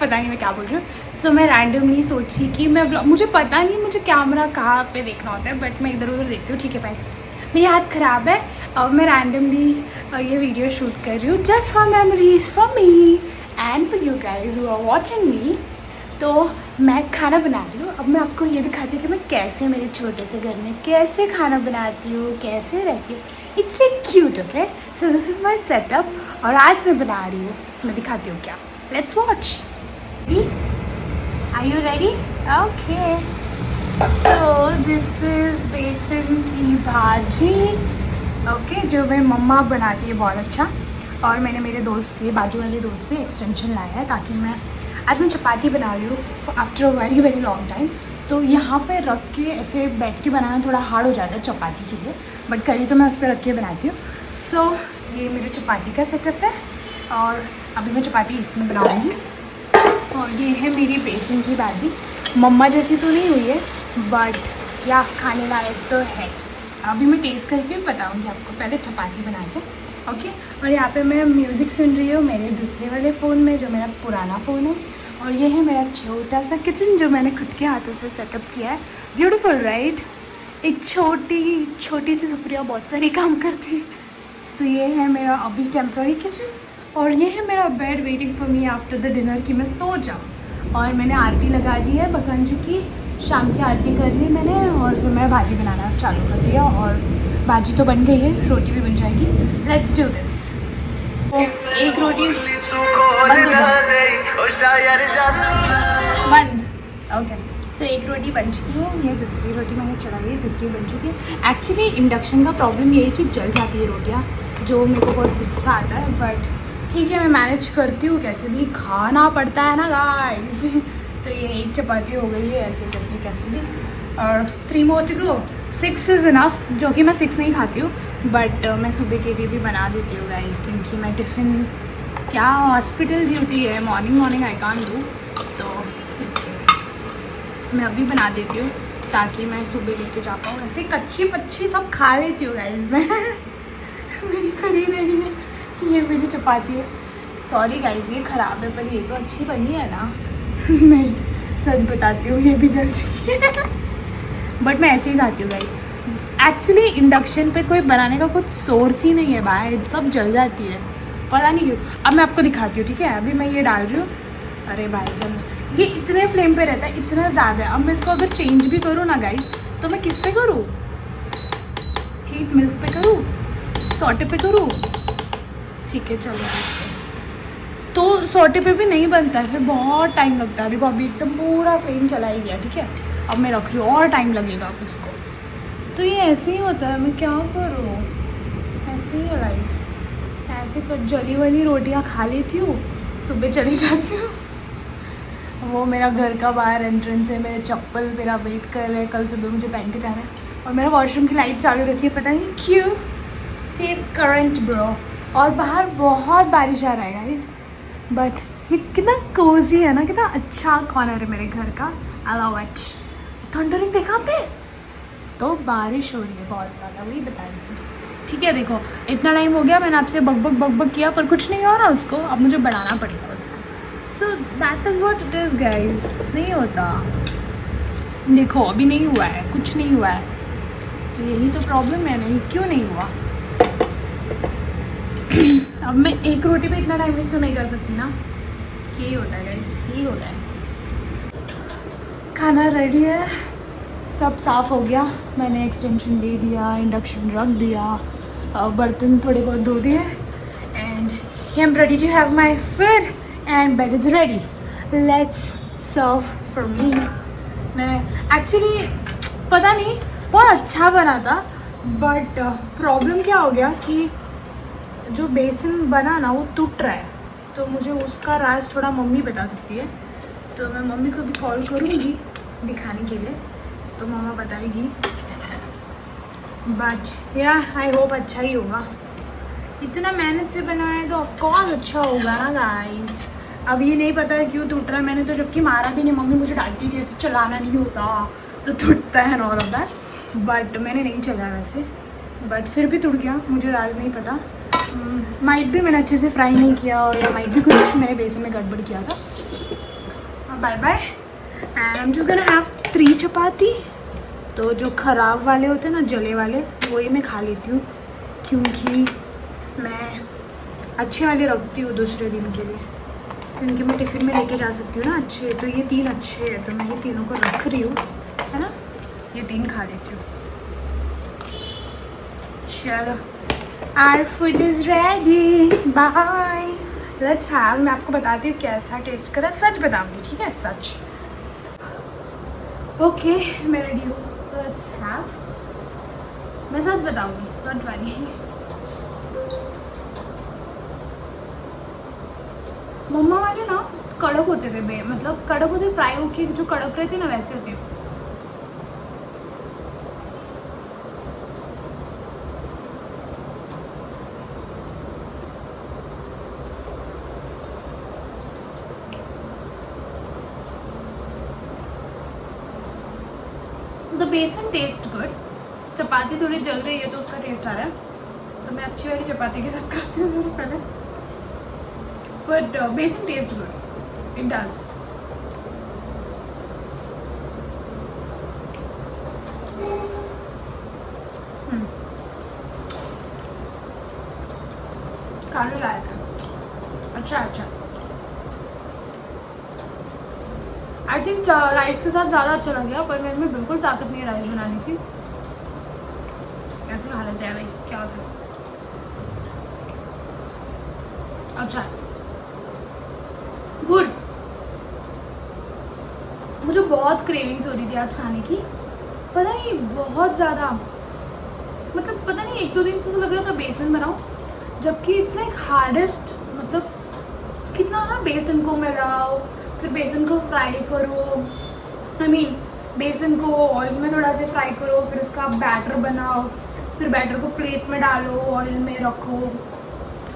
पता नहीं मैं क्या बोल रही हूँ। सो मैं रैंडमली सोची कि मैं मुझे पता नहीं मुझे कैमरा कहाँ पे देखना होता है, बट मैं इधर उधर देखती हूँ। ठीक है फाइन, मेरी हाथ ख़राब है। अब मैं रैंडमली ये वीडियो शूट कर रही हूँ just for memories for me and for you guys who are watching me. तो मैं खाना बना रही हूँ। अब मैं आपको ये दिखाती हूँ कि मैं कैसे मेरे छोटे से घर में कैसे खाना बनाती हूँ, कैसे रहती हूँ। It's like cute, okay. So this is my setup और आज मैं बना रही हूँ, मैं दिखाती हूँ क्या। Let's watch. Are you ready? Okay. So this is बेसन की भाजी, ओके, जो मेरी मम्मा बनाती है बहुत अच्छा। और मैंने मेरे दोस्त से, बाजू वाले दोस्त से एक्सटेंशन लाया है ताकि आज मैं चपाती बना रही हूँ after a very very long time. तो यहाँ पे रख के ऐसे बैठ के बनाना थोड़ा हार्ड हो जाता है चपाती के लिए, बट करी तो मैं उस पर रख के बनाती हूँ। सो ये मेरे चपाती का सेटअप है और अभी मैं चपाती इसमें बनाऊँगी। और ये है मेरी बेसन की भाजी। मम्मा जैसी तो नहीं हुई है बट या खाने लायक तो है। अभी मैं टेस्ट करके भी बताऊँगी आपको, पहले चपाती बना के, ओके। और यहाँ पे मैं म्यूज़िक सुन रही हूँ मेरे दूसरे वाले फ़ोन में, जो मेरा पुराना फ़ोन है। और ये है मेरा छोटा सा किचन जो मैंने खुद के हाथों से सेटअप किया है। Beautiful right? एक छोटी सी सुप्रिया बहुत सारी काम करती है। तो ये है मेरा अभी टेम्प्रेरी किचन और ये है मेरा bed wetting for me after the dinner कि मैं सो जाऊँ। और मैंने आरती लगा दी है भगवान जी की, शाम की आरती कर ली मैंने और फिर मैं भाजी बनाना चालू कर दिया। और भाजी तो बन गई है, रोटी भी बन जाएगी। Let's do this. एक रोटी बंद, ओके। सो एक रोटी बन चुकी है, ये दूसरी रोटी मैंने चढ़ाई है, तीसरी बन चुकी है। एक्चुअली इंडक्शन का प्रॉब्लम ये है कि जल जाती है रोटियाँ, जो मेरे को बहुत गुस्सा आता है, बट ठीक है मैं मैनेज करती हूँ, कैसे भी खाना पड़ता है ना गाइस। तो ये एक चपाती हो गई है ऐसे तैसे कैसे भी, और 3 more to go। 6 is enough, जो कि मैं 6 नहीं खाती हूँ, बट मैं सुबह के लिए भी बना देती हूँ गाइस, क्योंकि मैं टिफ़िन क्या हॉस्पिटल ड्यूटी है, मॉर्निंग आई कांट डू, तो इसके मैं अभी बना देती हूँ ताकि मैं सुबह लेके जा पाऊँ। ऐसे कच्ची पच्ची सब खा लेती हूँ गाइस मैं। मेरी करी रेडी है, ये मेरी चपाती है। सॉरी गाइस ये ख़राब है पर ये तो अच्छी बनी है ना। नहीं सच बताती हूँ, ये भी जल चुकी है। बट मैं ऐसे ही खाती हूँ गाइस। एक्चुअली इंडक्शन पे कोई बनाने का कुछ सोर्स ही नहीं है भाई, सब जल जाती है, पता नहीं क्यों। अब मैं आपको दिखाती हूँ, ठीक है। अभी मैं ये डाल रही हूँ, अरे भाई जब ये इतने फ्लेम पे रहता है, इतना ज़्यादा है। अब मैं इसको अगर चेंज भी करूँ ना गाइस, तो मैं किस पे करूँ? हीट मिल्क पे करूँ, सॉटे पे करूँ? ठीक है चलो। तो सॉटे पे भी नहीं बनता है, फिर बहुत टाइम लगता है। देखो अभी एकदम पूरा फ्लेम चला ही गया, ठीक है। अब मैं रख रही हूँ और टाइम लगेगा अब उसको। तो ये ऐसे ही होता है, मैं क्या करूँ, ऐसे ही है लाइफ। ऐसे जली वाली रोटियाँ खा लेती हूँ, सुबह चली जाती हूँ। वो मेरा घर का बाहर एंट्रेंस है, मेरे चप्पल मेरा वेट कर रहे हैं, कल सुबह मुझे पहन के जाना है। और मेरा वॉशरूम की लाइट चालू रखी है, पता नहीं क्यों। Safe current bro. और बाहर बहुत बारिश आ रहा है गाइस, बट ये कितना कोजी है ना, कितना अच्छा कॉर्नर है मेरे घर का। I love it. थंडरिंग देखा आपने? तो बारिश हो रही है बहुत ज़्यादा, वही बता रही थी। ठीक है देखो इतना टाइम हो गया, मैंने आपसे बक किया पर कुछ नहीं हो रहा उसको, अब मुझे बनाना पड़ेगा उसको। So that is what it is guys. नहीं होता, देखो अभी नहीं हुआ है, कुछ नहीं हुआ है, यही तो प्रॉब्लम है, नहीं क्यों नहीं हुआ। अब मैं एक रोटी पे इतना टाइम वेस्ट तो नहीं कर सकती ना, यही होता है गाइस, यही होता है। खाना रेडी है, सब साफ़ हो गया, मैंने एक्सटेंशन दे दिया, इंडक्शन रख दिया, बर्तन थोड़े बहुत धो दिए, and I am ready to have my food and bed is ready. Let's serve for me. मैं एक्चुअली पता नहीं बहुत अच्छा बना था, बट प्रॉब्लम क्या हो गया कि जो बेसन बना ना वो टूट रहा है, तो मुझे उसका राज थोड़ा मम्मी बता सकती है। तो मैं मम्मी को भी कॉल करूँगी दिखाने के लिए, तो मम्मा बताएगी। बट या आई होप अच्छा ही होगा, इतना मेहनत से बनाया है तो ऑफकोर्स अच्छा होगा ना गाइस। अब ये नहीं पता है क्यों टूट रहा है, मैंने तो जबकि मारा भी नहीं, मम्मी मुझे डांटती कि ऐसे चलाना नहीं होता तो टूटता है और ऑल ऑफ दैट, बट मैंने नहीं चलाया वैसे, बट फिर भी टूट गया, मुझे राज नहीं पता। माइट भी मैंने अच्छे से फ्राई नहीं किया, और या माइट भी कुछ मैंने बेसन में गड़बड़ किया था। Bye bye and I am just gonna have 3 chapati. तो जो ख़राब वाले होते हैं ना, जले वाले, वही मैं खा लेती हूँ क्योंकि मैं अच्छे वाले रखती हूँ दूसरे दिन के लिए, क्योंकि मैं टिफ़िन में लेके जा सकती हूँ ना अच्छे। तो ये 3 अच्छे हैं, तो मैं ये तीनों को रख रही हूँ, है ना। ये 3 खा लेती हूँ। चलो, our food is ready, bye, let's have. मैं आपको बताती हूँ कैसा टेस्ट करा, सच बताऊँगी, ठीक है, सच। ओके, मैं रेडी हूँ, लेट्स हैव। मैं सच बताऊँगी, डोंट वरी। मम्मा वाले ना कड़क होते थे, मतलब कड़क होते, फ्राई होके जो कड़क रहते ना वैसे होते। द बेसन टेस्ट गुड। चपाती थोड़ी जल रही है तो उसका टेस्ट आ रहा है, तो मैं अच्छी वाली चपाती के साथ खाती हूँ ज़रूर पहले, बट बेसन टेस्ट गुड, इट डज। खाने लायक है, अच्छा। आई थिंक राइस के साथ ज़्यादा अच्छा लग गया, पर मेरे में बिल्कुल ताकत नहीं है राइस बनाने की। कैसे खा लेते हैं भाई, क्या होता है। अच्छा, गुड। मुझे बहुत क्रेविंग्स हो रही थी आज खाने की, पता नहीं बहुत ज़्यादा, मतलब पता नहीं 1-2 दिन से तो लग रहा था बेसन बनाओ, जबकि इट्स लाइक हार्डेस्ट। मतलब कितना ना, बेसन को मिलाओ, फिर बेसन को फ्राई करो, बेसन को ऑयल में थोड़ा सा फ्राई करो, फिर उसका बैटर बनाओ, फिर बैटर को प्लेट में डालो, ऑयल में रखो,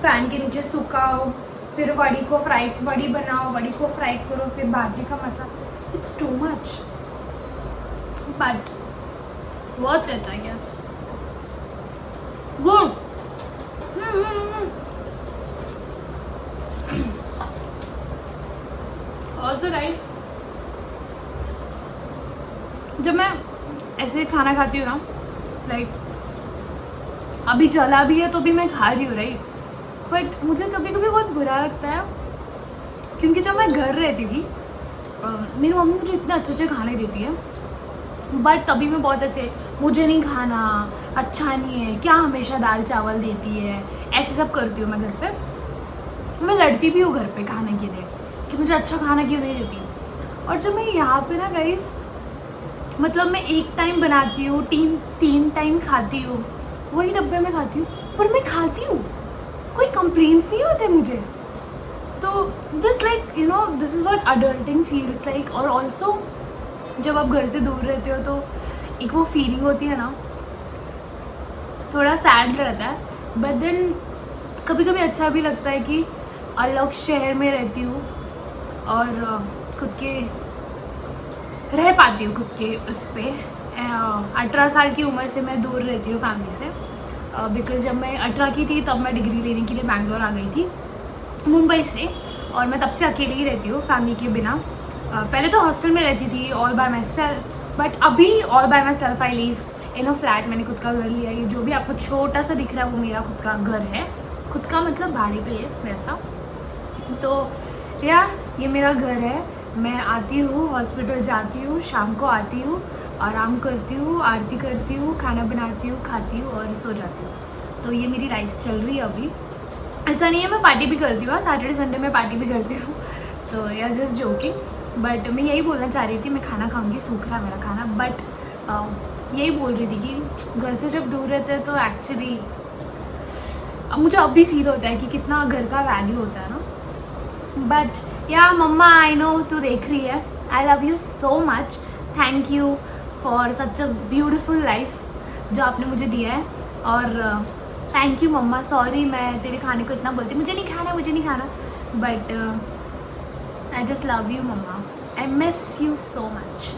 फैन के नीचे सुखाओ, फिर वड़ी बनाओ, वड़ी को फ्राई करो, फिर भाजी का मसाला। It's too much, but worth it, I guess. Good. Also guys, जब मैं ऐसे खाना खाती हूँ ना, लाइक अभी जला भी है तो भी मैं खा रही हूँ, राइट, बट मुझे कभी कभी बहुत बुरा लगता है, क्योंकि जब मैं घर रहती थी मेरी मम्मी मुझे इतने अच्छे खाने देती है, बट तभी मैं बहुत ऐसे, मुझे नहीं खाना, अच्छा नहीं है, क्या हमेशा दाल चावल देती है, ऐसे सब करती हूँ मैं घर पे। मैं लड़ती भी हूँ घर पे खाने के लिए कि मुझे अच्छा खाना क्यों नहीं देती। और जब मैं यहाँ पे ना गाइस, मतलब मैं 1 टाइम बनाती हूँ, 3 टाइम खाती हूँ, वही डब्बे में खाती हूँ, पर मैं खाती हूँ, कोई कंप्लेंट्स नहीं होते मुझे। तो this like you know, this is what adulting feels like. और ऑल्सो जब आप घर से दूर रहते हो तो एक वो फीलिंग होती है ना, थोड़ा सैड रहता है, बट देन कभी कभी अच्छा भी लगता है कि अलग शहर में रहती हूँ और खुद के रह पाती हूँ, खुद के उस पर। 18 साल की उम्र से मैं दूर रहती हूँ फैमिली से, बिकॉज जब मैं 18 की थी तब मैं डिग्री लेने के लिए बैंगलोर आ गई थी मुंबई से, और मैं तब से अकेले ही रहती हूँ फैमिली के बिना। पहले तो हॉस्टल में रहती थी all by myself, but अभी all by myself I live in a flat. मैंने खुद का घर लिया। ये जो भी आपको छोटा सा दिख रहा है वो मेरा खुद का घर है, खुद का मतलब भाड़े पे है वैसा। तो ये मेरा घर है। मैं आती हूँ, हॉस्पिटल जाती हूँ, शाम को आती हूँ, आराम करती हूँ, आरती करती हूँ, खाना बनाती हूँ, खाती हूँ और सो जाती हूँ। तो ये मेरी लाइफ चल रही है अभी। ऐसा नहीं है मैं पार्टी भी करती हूँ, सैटरडे संडे में पार्टी भी करती हूँ, तो यार जस्ट जोकिंग। बट मैं यही बोलना चाह रही थी, मैं खाना खाऊंगी, सूख रहा मेरा खाना, बट यही बोल रही थी कि घर से जब दूर रहते हैं तो एक्चुअली मुझे अब भी फील होता है कि कितना घर का वैल्यू होता है ना। बट या मम्मा, आई नो तू देख रही है, I love you so much, thank you for such a beautiful life जो आपने मुझे दिया है। और थैंक यू मम्मा, सॉरी मैं तेरे खाने को इतना बोलती, मुझे नहीं खाना, but I just love you mama, I miss you so much.